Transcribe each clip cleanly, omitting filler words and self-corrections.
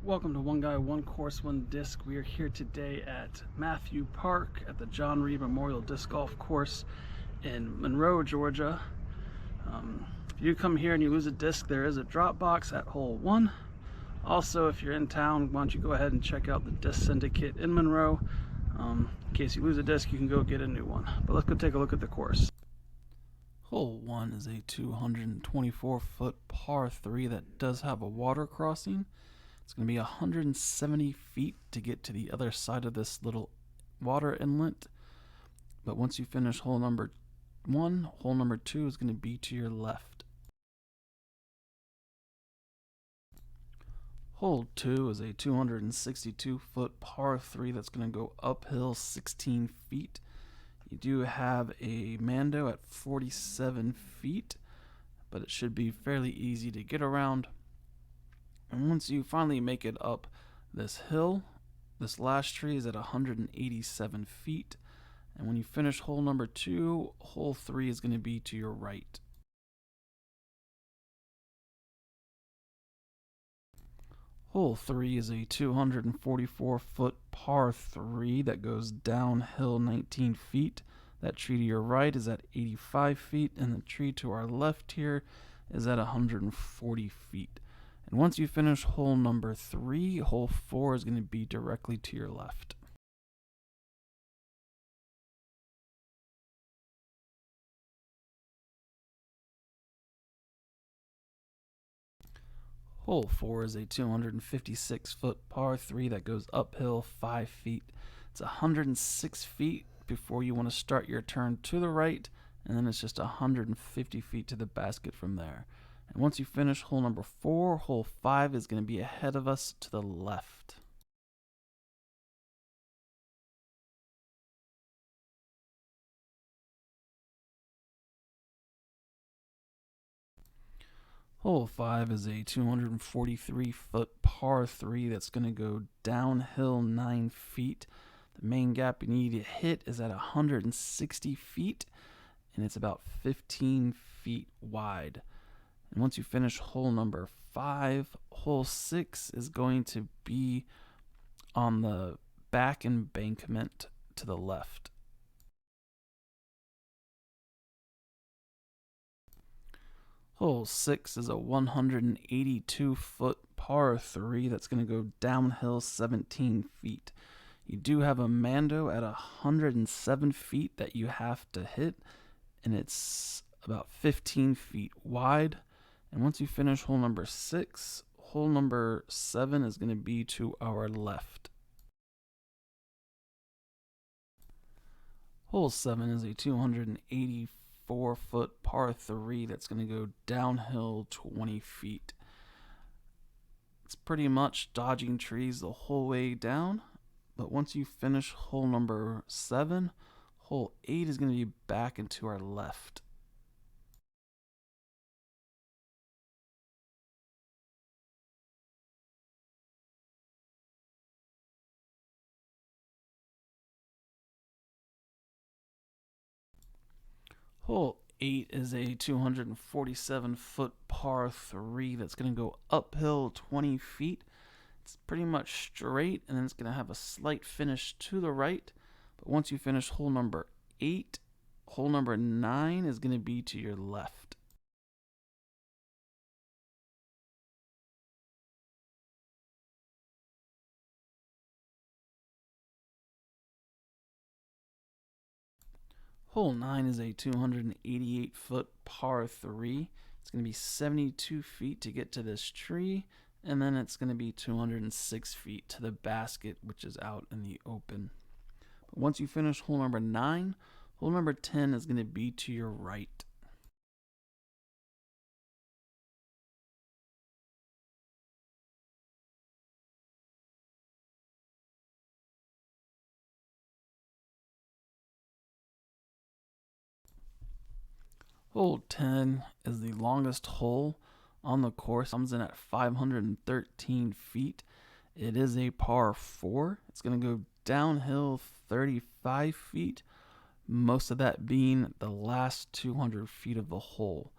Welcome to One Guy, One Course, One Disc. We are here today at Matthew Park at the John Reid Memorial Disc Golf Course in Monroe, Georgia. If you come here and you lose a disc, there is a drop box at hole 1. Also, if you're in town, why don't you go ahead and check out the Disc Syndicate in Monroe. In case you lose a disc, you can go get a new one. But let's go take a look at the course. Hole 1 is a 224-foot par 3 that does have a water crossing. It's going to be 170 feet to get to the other side of this little water inlet. But once you finish hole number 1, hole number 2 is going to be to your left. Hole 2 is a 262-foot par 3 that's going to go uphill 16 feet. You do have a Mando at 47 feet, but it should be fairly easy to get around. And once you finally make it up this hill, this last tree is at 187 feet. And when you finish hole number 2, hole 3 is going to be to your right. Hole 3 is a 244-foot par 3 that goes downhill 19 feet. That tree to your right is at 85 feet, and the tree to our left here is at 140 feet. And once you finish hole number 3, hole 4 is going to be directly to your left. Hole 4 is a 256-foot par 3 that goes uphill 5 feet. It's 106 feet before you want to start your turn to the right, and then it's just 150 feet to the basket from there. And once you finish hole number 4, hole 5 is going to be ahead of us to the left. Hole 5 is a 243-foot par 3 that's going to go downhill 9 feet. The main gap you need to hit is at 160 feet, and it's about 15 feet wide. And once you finish hole number 5, hole 6 is going to be on the back embankment to the left. Hole 6 is a 182-foot par 3 that's going to go downhill 17 feet. You do have a Mando at 107 feet that you have to hit, and it's about 15 feet wide. And once you finish hole number 6, hole number 7 is going to be to our left. Hole 7 is a 284-foot par 3 that's going to go downhill 20 feet. It's pretty much dodging trees the whole way down, but once you finish hole number 7, hole 8 is going to be back and to our left. Hole 8 is a 247-foot par 3 that's going to go uphill 20 feet. It's pretty much straight, and then it's going to have a slight finish to the right. But once you finish hole number 8, hole number 9 is going to be to your left. Hole 9 is a 288-foot par 3. It's going to be 72 feet to get to this tree, and then it's going to be 206 feet to the basket, which is out in the open. But once you finish hole number 9, hole number 10 is going to be to your right. Hole 10 is the longest hole on the course. Comes in at 513 feet. It is a par 4. It's going to go downhill 35 feet, most of that being the last 200 feet of the hole.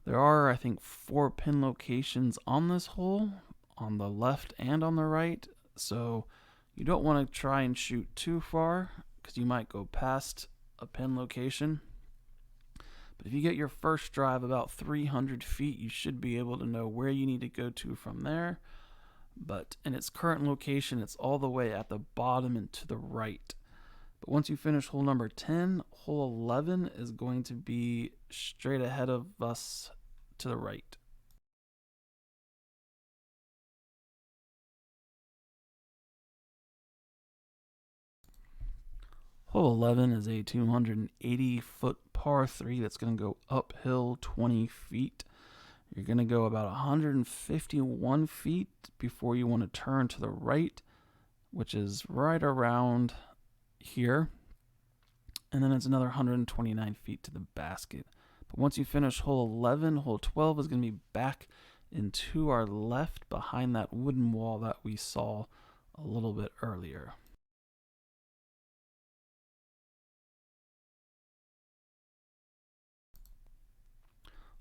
There are, I think, 4 pin locations on this hole. on the left and on the right, so you don't want to try and shoot too far because you might go past a pin location. But if you get your first drive about 300 feet, you should be able to know where you need to go to from there. But in its current location, it's all the way at the bottom and to the right. But once you finish hole number 10, hole 11 is going to be straight ahead of us to the right. Hole 11 is a 280-foot par 3 that's going to go uphill 20 feet. You're going to go about 151 feet before you want to turn to the right, which is right around here. And then it's another 129 feet to the basket. But once you finish hole 11, hole 12 is going to be back and to our left behind that wooden wall that we saw a little bit earlier.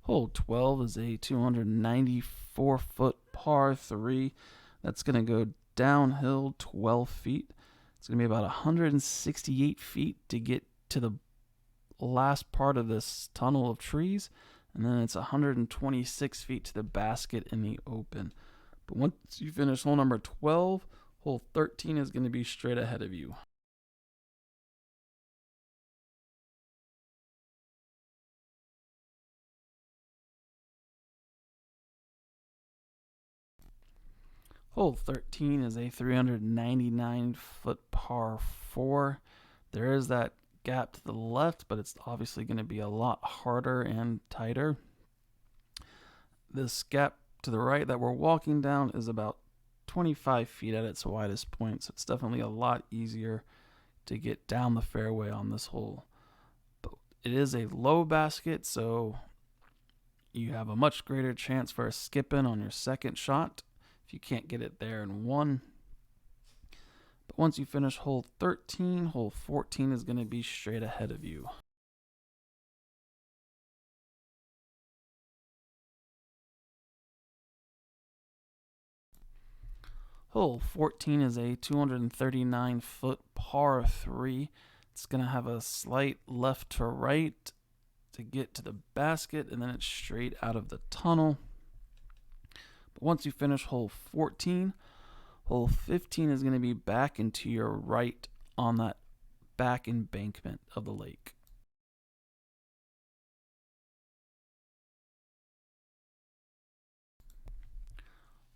Hole 12 is a 294-foot par 3 that's going to go downhill 12 feet. It's going to be about 168 feet to get to the last part of this tunnel of trees, and then it's 126 feet to the basket in the open. But once you finish hole number 12, hole 13 is going to be straight ahead of you. Hole 13 is a 399-foot par 4. There is that gap to the left, but it's obviously going to be a lot harder and tighter. This gap to the right that we're walking down is about 25 feet at its widest point, so it's definitely a lot easier to get down the fairway on this hole. But it is a low basket, so you have a much greater chance for a skip in on your second shot if you can't get it there in one. But once you finish hole 13, hole 14 is going to be straight ahead of you. Hole 14 is a 239-foot par 3. It's going to have a slight left to right to get to the basket, and then it's straight out of the tunnel. But once you finish hole 14, hole 15 is going to be back and to your right on that back embankment of the lake.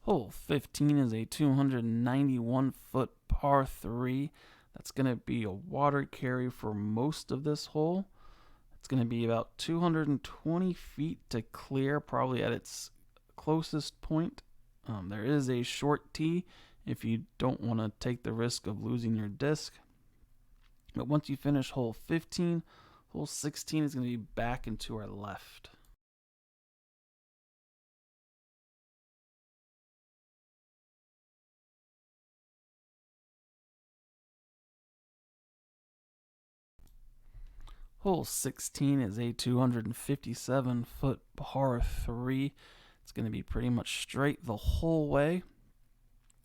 Hole 15 is a 291-foot par 3. That's going to be a water carry for most of this hole. It's going to be about 220 feet to clear, probably at its closest point. There is a short tee if you don't want to take the risk of losing your disc. But once you finish hole 15, hole 16 is going to be back and to our left. Hole 16 is a 257-foot par 3. It's going to be pretty much straight the whole way.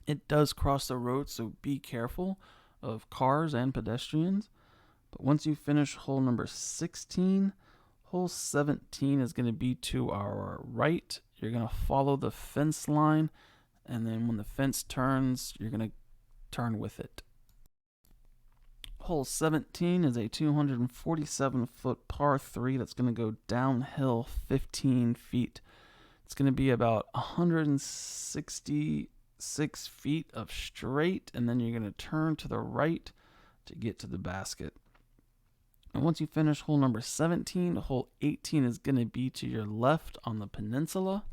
It does cross the road, so be careful of cars and pedestrians. But once you finish hole number 16, hole 17 is going to be to our right. You're going to follow the fence line, and then when the fence turns, you're going to turn with it. Hole 17 is a 247-foot par 3 that's going to go downhill 15 feet. It's going to be about 166 feet of straight, and then you're going to turn to the right to get to the basket. And once you finish hole number 17, hole 18 is going to be to your left on the peninsula.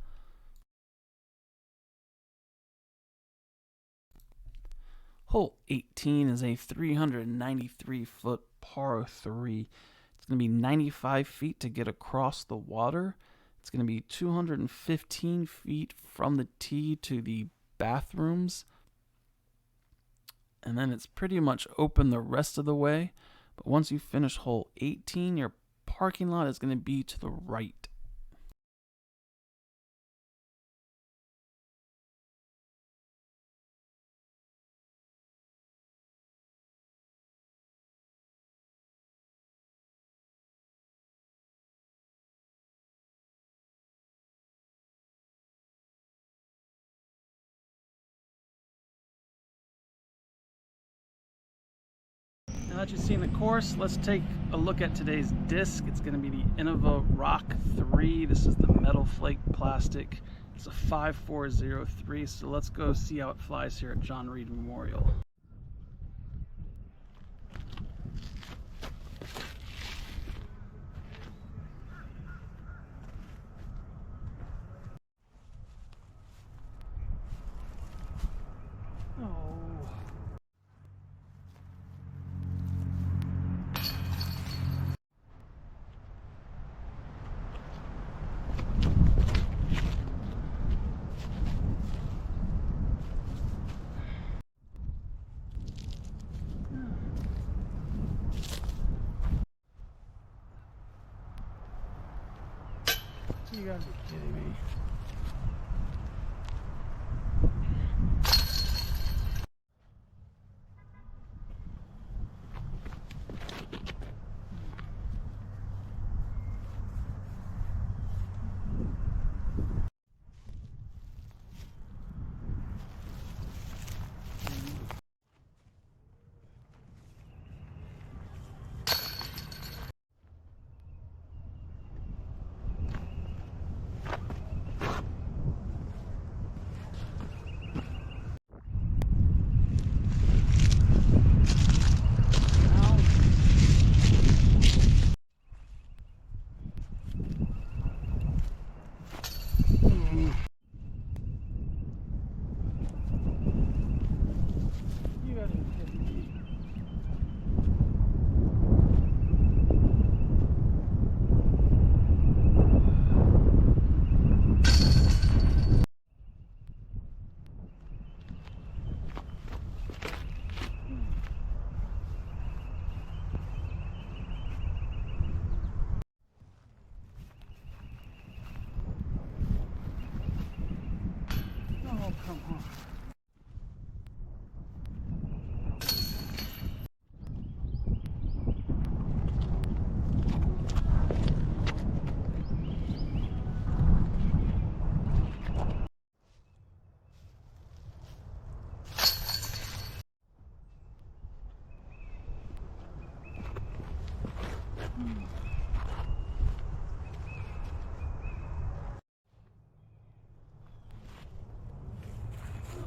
Hole 18 is a 393-foot par 3. It's going to be 95 feet to get across the water. It's going to be 215 feet from the tee to the bathrooms. And then it's pretty much open the rest of the way. But once you finish hole 18, your parking lot is going to be to the right. Now that you've seen the course, let's take a look at today's disc. It's going to be the Innova Roc3. This is the metal flake plastic. It's a 5403, so let's go see how it flies here at John Reid Memorial. You gotta be kidding me. Come on.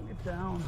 Get down.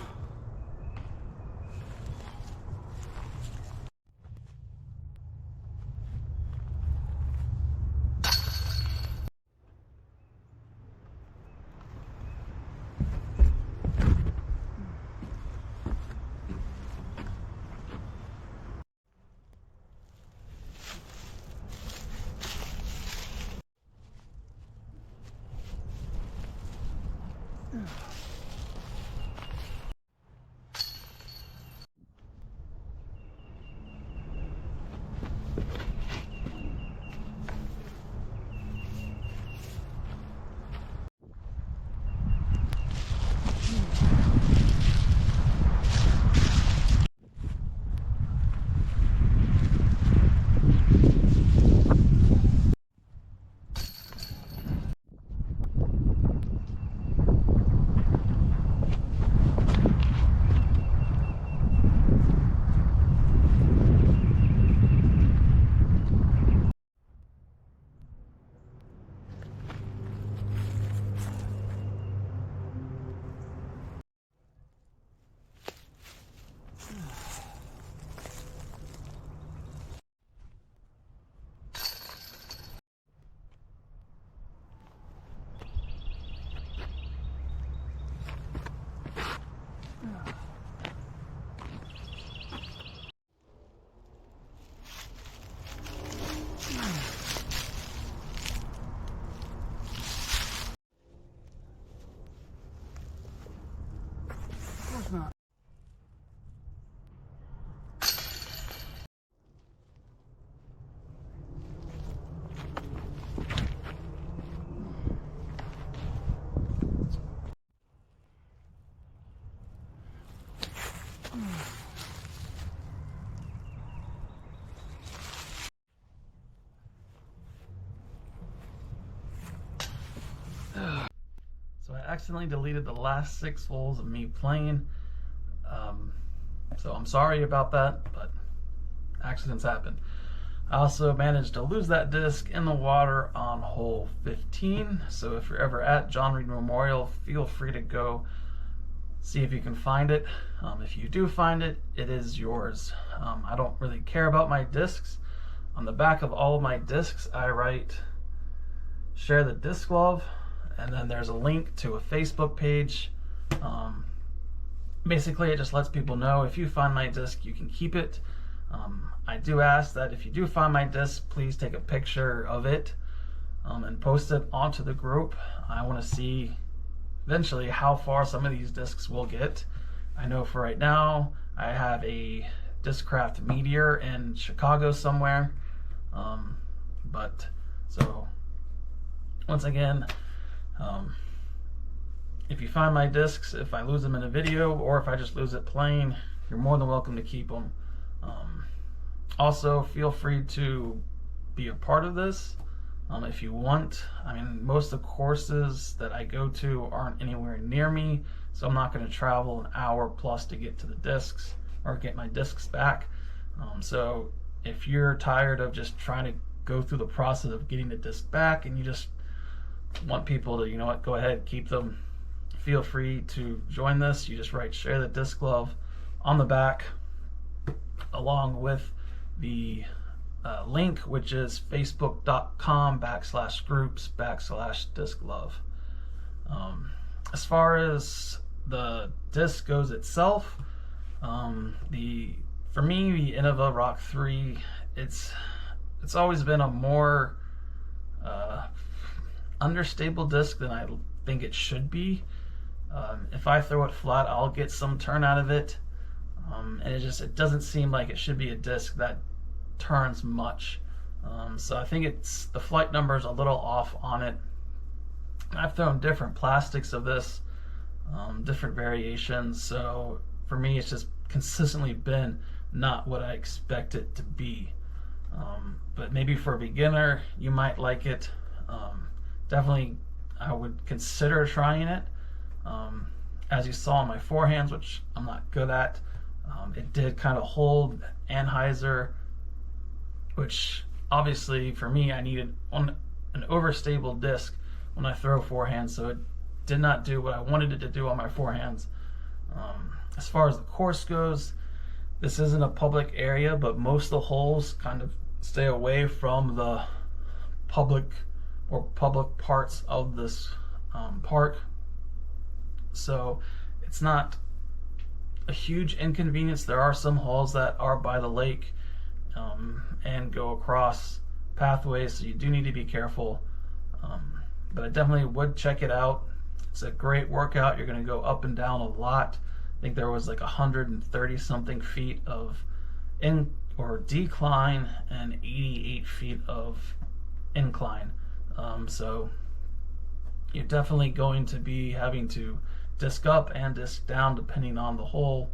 Not. So I accidentally deleted the last 6 holes of me playing. So I'm sorry about that, but accidents happen. I also managed to lose that disc in the water on hole 15. So if you're ever at John Reid Memorial, feel free to go see if you can find it. If you do find it, it is yours. I don't really care about my discs. On the back of all of my discs, I write "Share the Disc Love," and then there's a link to a Facebook page. Basically, it just lets people know if you find my disc, you can keep it. I do ask that if you do find my disc, please take a picture of it and post it onto the group. I want to see eventually how far some of these discs will get. I know for right now, I have a Discraft Meteor in Chicago somewhere. But so once again, if you find my discs, if I lose them in a video or if I just lose it playing, you're more than welcome to keep them. Also, feel free to be a part of this if you want. I mean, most of the courses that I go to aren't anywhere near me, so I'm not going to travel an hour plus to get to the discs or get my discs back. So if you're tired of just trying to go through the process of getting the disc back and you just want people to, you know what, go ahead, keep them, feel free to join this. You just write "Share the Disc Love" on the back along with the link, which is facebook.com/groups/disc love. As far as the disc goes itself, for me, the Innova Roc3, it's always been a more understable disc than I think it should be. If I throw it flat, I'll get some turn out of it, and it doesn't seem like it should be a disc that turns much. So I think the flight number is a little off on it. I've thrown different plastics of this, different variations, so for me it's just consistently been not what I expect it to be. But maybe for a beginner you might like it. Definitely I would consider trying it. As you saw on my forehands, which I'm not good at, it did kind of hold anhyzer, which obviously for me I needed an overstable disc when I throw forehand, so it did not do what I wanted it to do on my forehands. As far as the course goes, this isn't a public area, but most of the holes kind of stay away from the public parts of this park, so it's not a huge inconvenience. There are some holes that are by the lake and go across pathways, so you do need to be careful, but I definitely would check it out. It's a great workout. You're going to go up and down a lot. I think there was like 130 something feet of decline and 88 feet of incline. So you're definitely going to be having to disc up and disc down depending on the hole.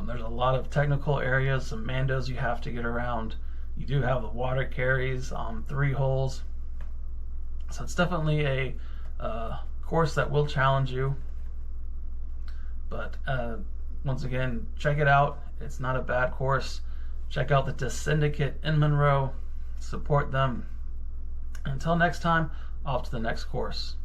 There's a lot of technical areas, some mandos you have to get around. You do have the water carries on 3 holes, so it's definitely a course that will challenge you. But once again, check it out. It's not a bad course. Check out the Disc Syndicate in Monroe. Support them. Until next time, off to the next course.